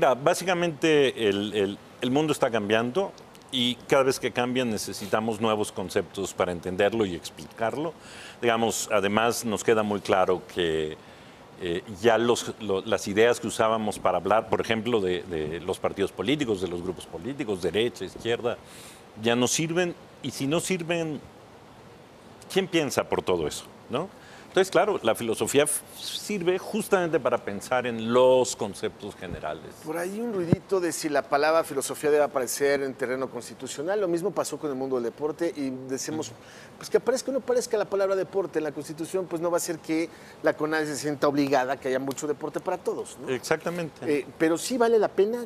Mira, básicamente el mundo está cambiando y cada vez que cambia necesitamos nuevos conceptos para entenderlo y explicarlo. Digamos, además nos queda muy claro que ya las ideas que usábamos para hablar, por ejemplo, de los partidos políticos, de los grupos políticos, derecha, izquierda, ya no sirven. Y si no sirven, ¿quién piensa por todo eso? ¿No? Entonces, claro, la filosofía sirve justamente para pensar en los conceptos generales. Por ahí un ruidito de si la palabra filosofía debe aparecer en terreno constitucional. Lo mismo pasó con el mundo del deporte y decimos, pues que aparezca o no aparezca la palabra deporte en la Constitución, pues no va a ser que la CONADE se sienta obligada a que haya mucho deporte para todos, ¿no? Exactamente. Pero sí vale la pena.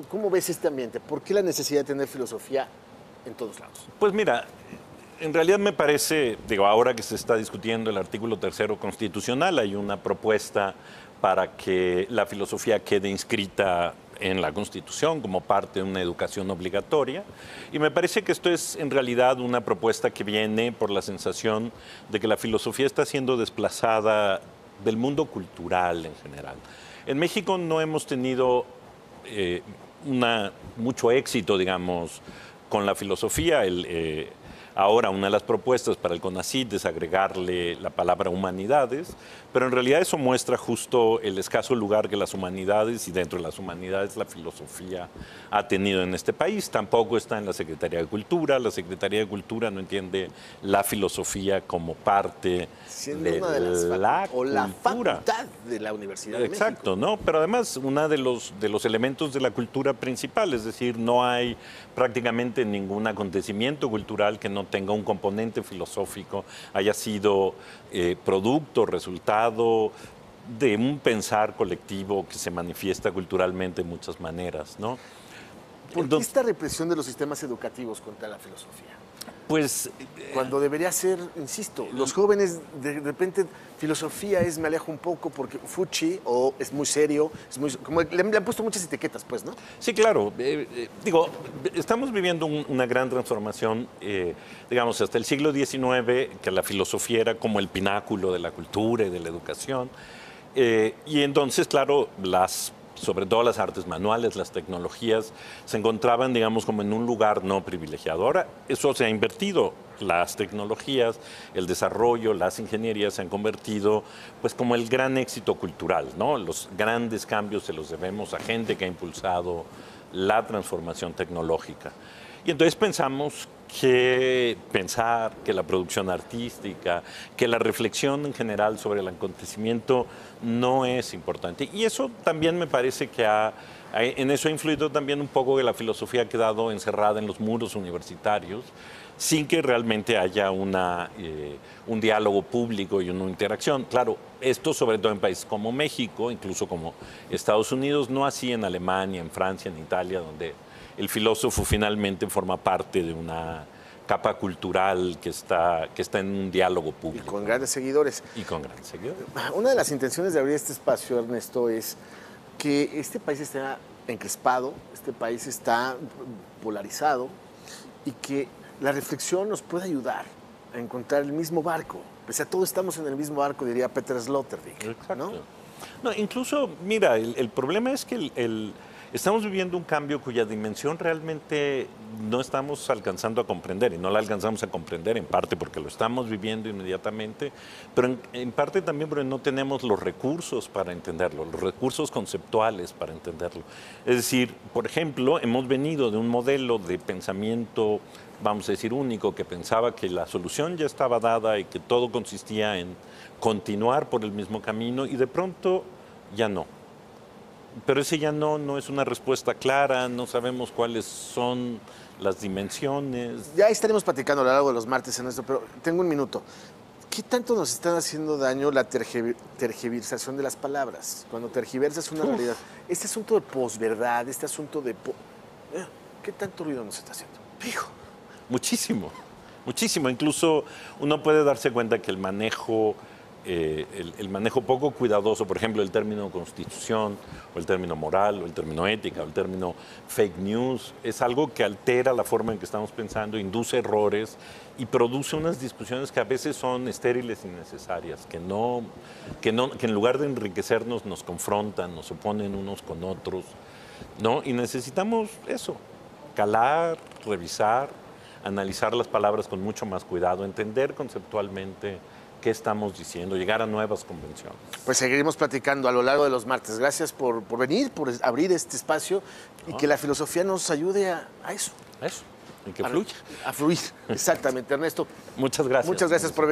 ¿Cómo ves este ambiente? ¿Por qué la necesidad de tener filosofía en todos lados? Pues mira, en realidad me parece, digo, ahora que se está discutiendo el artículo 3º constitucional, hay una propuesta para que la filosofía quede inscrita en la Constitución como parte de una educación obligatoria. Y me parece que esto es en realidad una propuesta que viene por la sensación de que la filosofía está siendo desplazada del mundo cultural en general. En México no hemos tenido mucho éxito, digamos, con la filosofía. Ahora, una de las propuestas para el CONACYT es agregarle la palabra humanidades, pero en realidad eso muestra justo el escaso lugar que las humanidades y dentro de las humanidades la filosofía ha tenido en este país. Tampoco está en la Secretaría de Cultura. La Secretaría de Cultura no entiende la filosofía como parte Siendo de una de las la o la cultura. facultad de la Universidad de Exacto, México. ¿no? Pero además, uno de los elementos de la cultura principal, es decir, no hay prácticamente ningún acontecimiento cultural que no tenga un componente filosófico, haya sido producto, resultado de un pensar colectivo que se manifiesta culturalmente de muchas maneras, ¿no? ¿Por qué esta represión de los sistemas educativos contra la filosofía? Pues Cuando debería ser, insisto, los jóvenes de repente filosofía es me alejo un poco porque fuchi o es muy serio, es muy, como le han puesto muchas etiquetas, pues, ¿no? sí, claro. Digo, estamos viviendo una gran transformación, digamos, hasta el siglo XIX, que la filosofía era como el pináculo de la cultura y de la educación. Y entonces, claro, sobre todo las artes manuales, las tecnologías, se encontraban, digamos, como en un lugar no privilegiado. Ahora eso se ha invertido. Las tecnologías, el desarrollo, las ingenierías se han convertido pues como el gran éxito cultural, ¿no? Los grandes cambios se los debemos a gente que ha impulsado la transformación tecnológica. Y entonces pensamos que la producción artística, que la reflexión en general sobre el acontecimiento no es importante. Y eso también me parece que en eso ha influido también un poco que la filosofía ha quedado encerrada en los muros universitarios, sin que realmente haya un diálogo público y una interacción. Claro, esto sobre todo en países como México, incluso como Estados Unidos, no así en Alemania, en Francia, en Italia, donde el filósofo finalmente forma parte de una capa cultural que está en un diálogo público. Y con grandes seguidores. Y con grandes seguidores. Una de las intenciones de abrir este espacio, Ernesto, es que este país está encrespado, este país está polarizado y que la reflexión nos puede ayudar a encontrar el mismo barco. Pese a todo, estamos en el mismo barco, diría Peter Sloterdijk. Exacto. ¿No? No, incluso, mira, el problema es que estamos viviendo un cambio cuya dimensión realmente no estamos alcanzando a comprender, y no la alcanzamos a comprender en parte porque lo estamos viviendo inmediatamente, pero en parte también porque no tenemos los recursos para entenderlo, los recursos conceptuales para entenderlo. Es decir, por ejemplo, hemos venido de un modelo de pensamiento, vamos a decir, único, que pensaba que la solución ya estaba dada y que todo consistía en continuar por el mismo camino, y de pronto ya no. Pero ese ya no es una respuesta clara, no sabemos cuáles son las dimensiones. Ya estaremos platicando a lo largo de los martes en esto, pero tengo un minuto. ¿Qué tanto nos están haciendo daño la tergiversación de las palabras? Cuando tergiversas una realidad. Este asunto de posverdad, este asunto de... ¿Qué tanto ruido nos está haciendo? Hijo, muchísimo, muchísimo. Incluso uno puede darse cuenta que el manejo poco cuidadoso, por ejemplo, el término constitución, o el término moral, o el término ética, o el término fake news, es algo que altera la forma en que estamos pensando, induce errores y produce unas discusiones que a veces son estériles y innecesarias, que en lugar de enriquecernos nos confrontan, nos oponen unos con otros. ¿no? Y necesitamos eso, calar, revisar, analizar las palabras con mucho más cuidado, entender conceptualmente qué estamos diciendo, llegar a nuevas convenciones. Pues seguiremos platicando a lo largo de los martes. Gracias por venir, por abrir este espacio y que la filosofía nos ayude a eso. Eso, y que fluya. A fluir, exactamente, Ernesto. Muchas gracias. Muchas gracias por venir.